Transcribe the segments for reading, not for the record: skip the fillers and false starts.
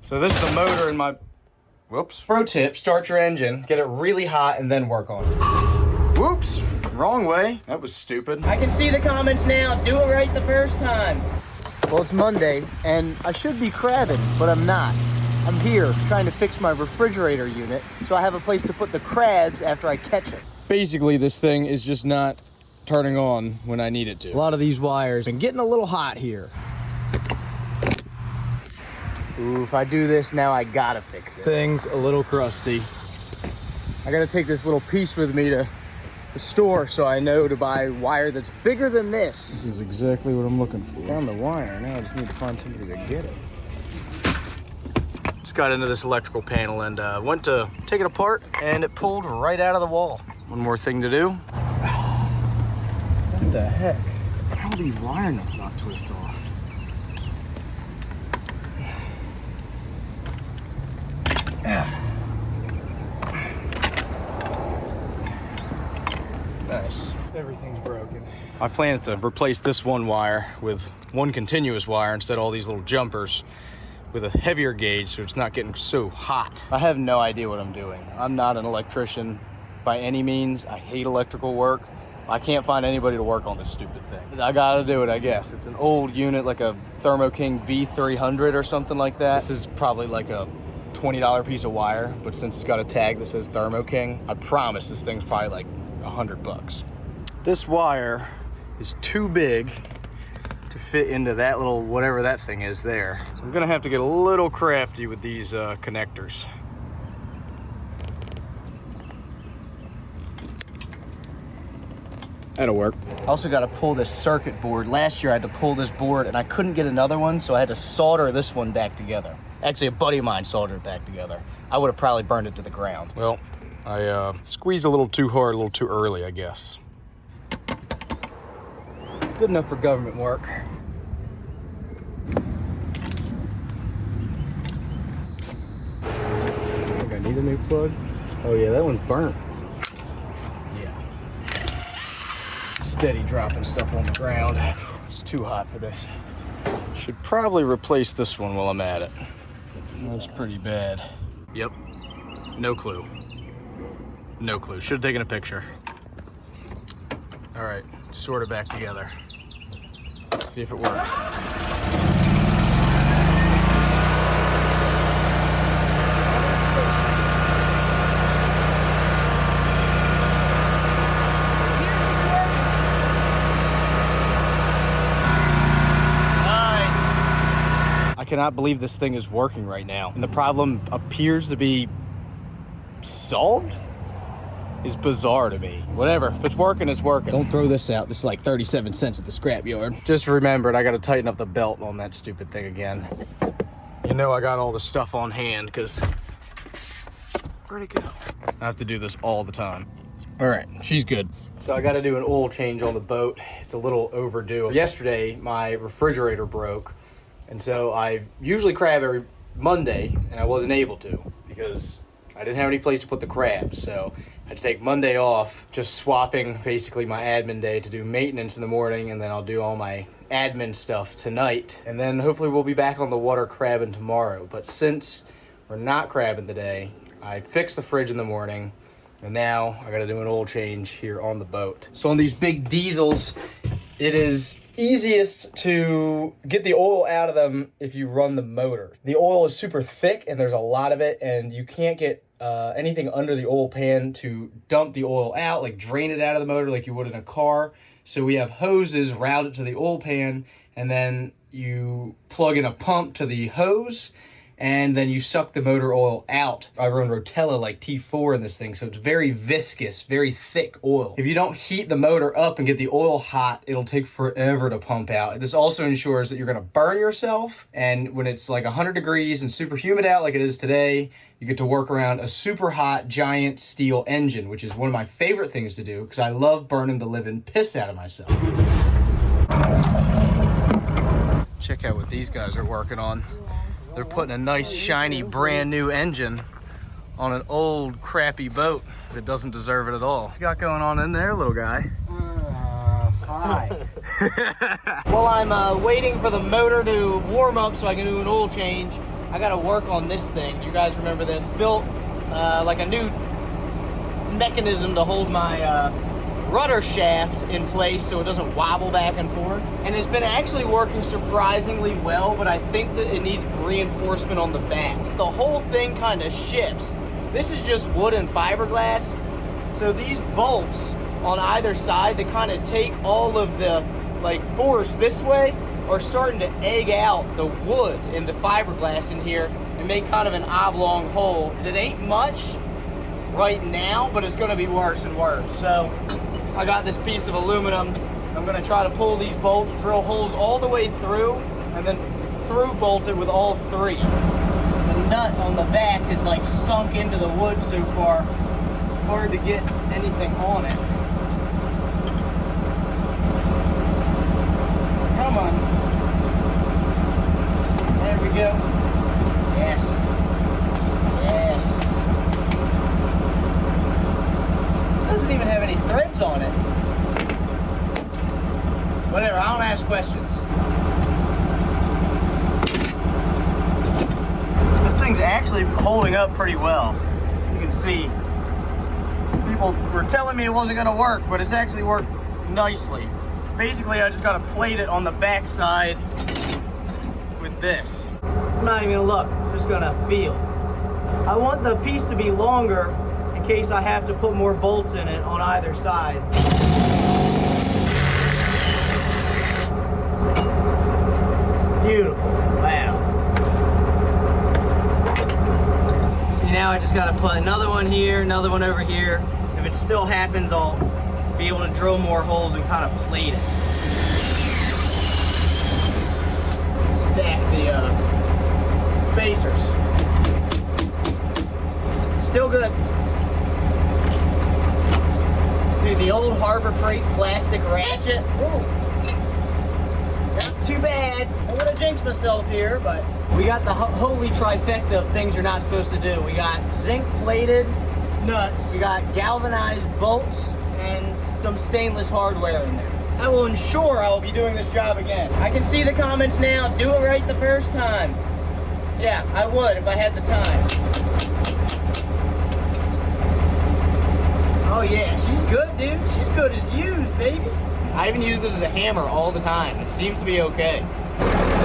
So this is the motor in my, whoops. Pro tip, start your engine, get it really hot, and then work on it. Whoops, wrong way. That was stupid. I can see the comments now. Do it right the first time. Well, it's Monday, and I should be crabbing, but I'm not. I'm here trying to fix my refrigerator unit, so I have a place to put the crabs after I catch it. Basically, this thing is just not turning on when I need it to. A lot of these wires have been getting a little hot here. Ooh, if I do this now, I gotta fix it. Thing's a little crusty. I gotta take this little piece with me to the store so I know to buy wire that's bigger than this. This is exactly what I'm looking for. Found the wire, now I just need to find somebody to get it. Just got into this electrical panel and went to take it apart and it pulled right out of the wall. One more thing to do. What the heck? How are these wire nuts not twist off? Nice. Everything's broken. My plan is to replace this one wire with one continuous wire instead of all these little jumpers with a heavier gauge so it's not getting so hot. I have no idea what I'm doing. I'm not an electrician by any means. I hate electrical work. I can't find anybody to work on this stupid thing. I gotta do it, I guess. It's an old unit, like a Thermo King V300 or something like that. This is probably like a $20 piece of wire, but since it's got a tag that says Thermo King, I promise this thing's probably like $100. This wire is too big to fit into that little whatever that thing is there. So I'm gonna have to get a little crafty with these connectors. That'll work. I also got to pull this circuit board. Last year I had to pull this board and I couldn't get another one, so I had to solder this one back together. Actually, a buddy of mine soldered it back together. I would have probably burned it to the ground. Well, I squeezed a little too hard, a little too early, I guess. Good enough for government work. I think I need a new plug. Oh yeah, that one's burnt. Steady dropping stuff on the ground. It's too hot for this. Should probably replace this one while I'm at it. That's pretty bad. Yep, no clue. No clue, should have taken a picture. All right, sort it back together. See if it works. I cannot believe this thing is working right now. And the problem appears to be solved? Is bizarre to me. Whatever, if it's working, it's working. Don't throw this out. This is like 37 cents at the scrapyard. Just remembered, I gotta tighten up the belt on that stupid thing again. You know I got all the stuff on hand, because where'd it go? I have to do this all the time. All right, she's good. So I gotta do an oil change on the boat. It's a little overdue. Yesterday, my refrigerator broke. And so I usually crab every Monday, and I wasn't able to because I didn't have any place to put the crabs. So I had to take Monday off, just swapping basically my admin day to do maintenance in the morning, and then I'll do all my admin stuff tonight. And then hopefully we'll be back on the water crabbing tomorrow. But since we're not crabbing today, I fixed the fridge in the morning, and now I gotta do an oil change here on the boat. So on these big diesels, it is easiest to get the oil out of them if you run the motor. The oil is super thick and there's a lot of it, and you can't get anything under the oil pan to dump the oil out, like drain it out of the motor like you would in a car. So we have hoses routed to the oil pan, and then you plug in a pump to the hose, and then you suck the motor oil out. I run Rotella like T4 in this thing, so it's very viscous, very thick oil. If you don't heat the motor up and get the oil hot, it'll take forever to pump out. This also ensures that you're gonna burn yourself, and when it's like 100 degrees and super humid out like it is today, you get to work around a super hot giant steel engine, which is one of my favorite things to do because I love burning the living piss out of myself. Check out what these guys are working on. They're putting a nice, shiny, brand new engine on an old, crappy boat that doesn't deserve it at all. What you got going on in there, little guy? Hi. While I'm waiting for the motor to warm up so I can do an oil change, I gotta work on this thing. You guys remember this? Built like a new mechanism to hold my rudder shaft in place so it doesn't wobble back and forth. And it's been actually working surprisingly well, but I think that it needs reinforcement on the back. The whole thing kind of shifts. This is just wood and fiberglass. So these bolts on either side to kind of take all of the like force this way are starting to egg out the wood and the fiberglass in here and make kind of an oblong hole. It ain't much right now, but it's gonna be worse and worse. So I got this piece of aluminum. I'm gonna try to pull these bolts, drill holes all the way through, and then through bolt it with all three. The nut on the back is like sunk into the wood so far. Hard to get anything on it. Come on. There we go. Yes. Yes. Doesn't even have any threads on it. Whatever, I don't ask questions. This thing's actually holding up pretty well. You can see people were telling me it wasn't gonna work, but it's actually worked nicely. Basically, I just gotta plate it on the back side with this. I'm not even gonna look, I'm just gonna feel. I want the piece to be longer in case I have to put more bolts in it on either side. Beautiful, wow. See, now I just gotta put another one here, another one over here. If it still happens, I'll be able to drill more holes and kind of plate it. Stack the spacers. Still good. Dude, the old Harbor Freight plastic ratchet. Whoa. Not too bad. I would have jinxed myself here, but we got the holy trifecta of things you're not supposed to do. We got zinc plated nuts. We got galvanized bolts and some stainless hardware in there. I will ensure I will be doing this job again. I can see the comments now. Do it right the first time. Yeah, I would if I had the time. Oh yeah, she's good, dude. She's good as used, baby. I even use it as a hammer all the time. It seems to be okay.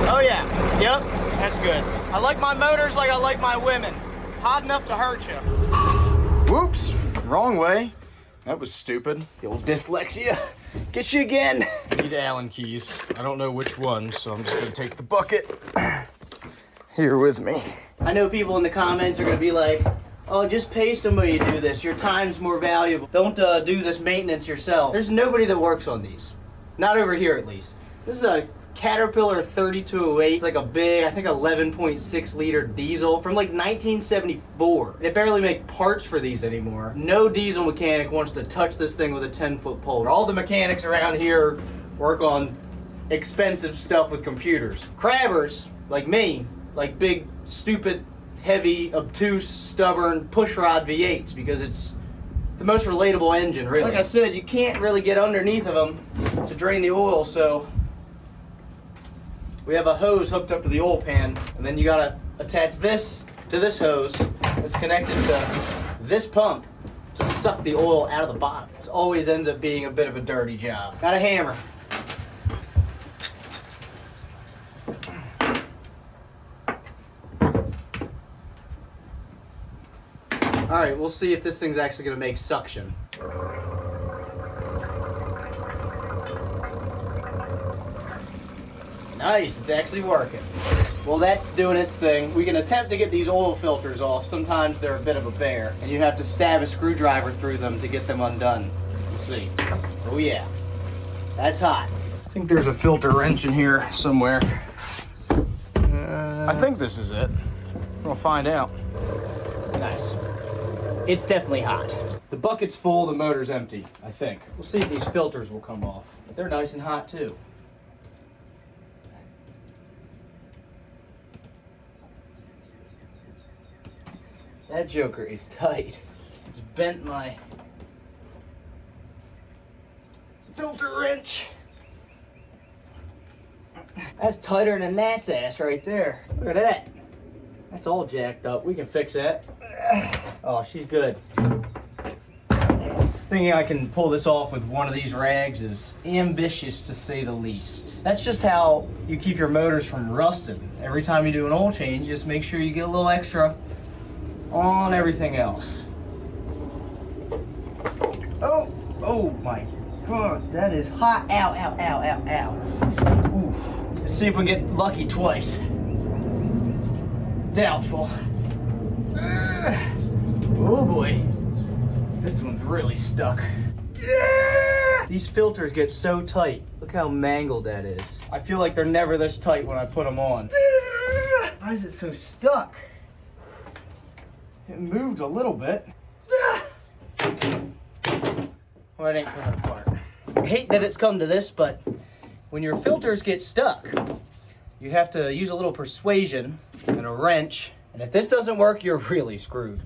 Oh yeah, yep, that's good. I like my motors like I like my women. Hot enough to hurt you. Whoops, wrong way. That was stupid. The old dyslexia. Get you again. I need Allen keys. I don't know which one, so I'm just gonna take the bucket here with me. I know people in the comments are gonna be like, oh, just pay somebody to do this. Your time's more valuable. Don't do this maintenance yourself. There's nobody that works on these. Not over here, at least. This is a Caterpillar 3208. It's like a big, I think 11.6 liter diesel from like 1974. They barely make parts for these anymore. No diesel mechanic wants to touch this thing with a 10-foot pole. All the mechanics around here work on expensive stuff with computers. Crabbers, like me, like big, stupid, heavy, obtuse, stubborn pushrod V8s because it's the most relatable engine, really. Like I said, you can't really get underneath of them to drain the oil, so we have a hose hooked up to the oil pan, and then you gotta attach this to this hose that's connected to this pump to suck the oil out of the bottom. This always ends up being a bit of a dirty job. Got a hammer. All right, we'll see if this thing's actually gonna make suction. Nice, it's actually working. Well, that's doing its thing. We can attempt to get these oil filters off. Sometimes they're a bit of a bear, and you have to stab a screwdriver through them to get them undone. We'll see. Oh yeah, that's hot. I think there's a filter wrench in here somewhere. I think this is it. We'll find out. Nice. It's definitely hot. The bucket's full, the motor's empty, I think. We'll see if these filters will come off. They're nice and hot too. That joker is tight. It's bent my filter wrench. That's tighter than a gnat's ass right there. Look at that. vent's all jacked up. We can fix that. Oh, she's good. Thinking I can pull this off with one of these rags is ambitious to say the least. That's just how you keep your motors from rusting. Every time you do an oil change, just make sure you get a little extra on everything else. Oh my God, that is hot. Ow, ow, ow, ow, ow. Oof. Let's see if we can get lucky twice. Doubtful. Oh boy. This one's really stuck. These filters get so tight. Look how mangled that is. I feel like they're never this tight when I put them on. Why is it so stuck? It moved a little bit. Well, it ain't coming apart. I hate that it's come to this, but when your filters get stuck, you have to use a little persuasion and a wrench. And if this doesn't work, you're really screwed.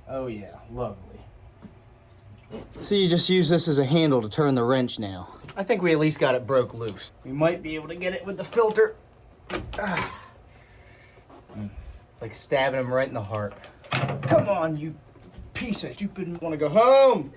Oh yeah, lovely. So you just use this as a handle to turn the wrench now. I think we at least got it broke loose. We might be able to get it with the filter. It's like stabbing him right in the heart. Come on, you piece of stupid. Want to go home?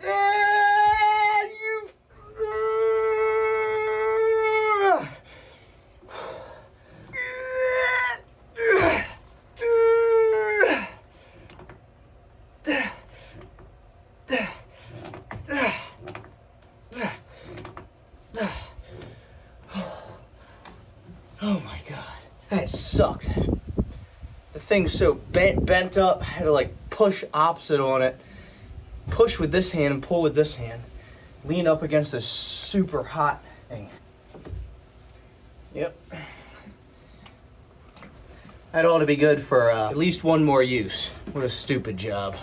Oh my God, that sucked. The thing's so bent up, I had to like push opposite on it. Push with this hand and pull with this hand. Lean up against this super hot thing. Yep. That ought to be good for at least one more use. What a stupid job.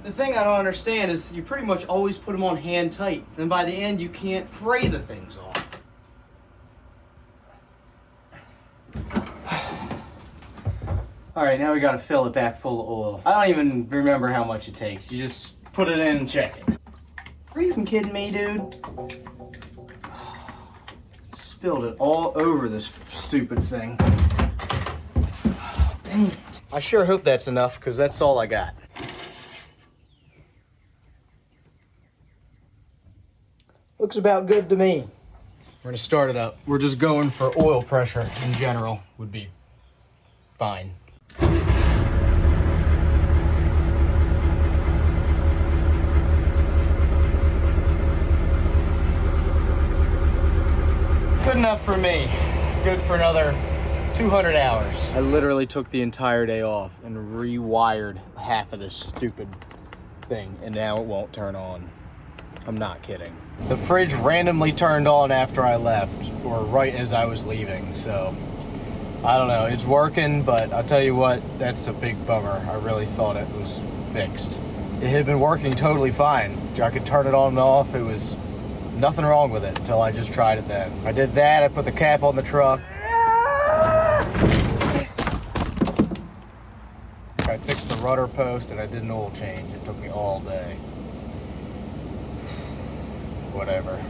The thing I don't understand is you pretty much always put them on hand tight. And by the end, you can't pray the things off. All right, now we gotta fill it back full of oil. I don't even remember how much it takes. You just put it in and check it. Are you even kidding me, dude? Spilled it all over this stupid thing. Dang it. I sure hope that's enough, because that's all I got. Looks about good to me. We're gonna start it up. We're just going for oil pressure in general would be fine. Good enough for me. Good for another 200 hours. I literally took the entire day off and rewired half of this stupid thing, and now it won't turn on. I'm not kidding. The fridge randomly turned on after I left, or right as I was leaving, so I don't know. It's working, but I'll tell you what, that's a big bummer. I really thought it was fixed. It had been working totally fine. I could turn it on and off. It was nothing wrong with it until I just tried it then. I did that, I put the cap on the truck. I fixed the rudder post and I did an oil change. It took me all day. Whatever.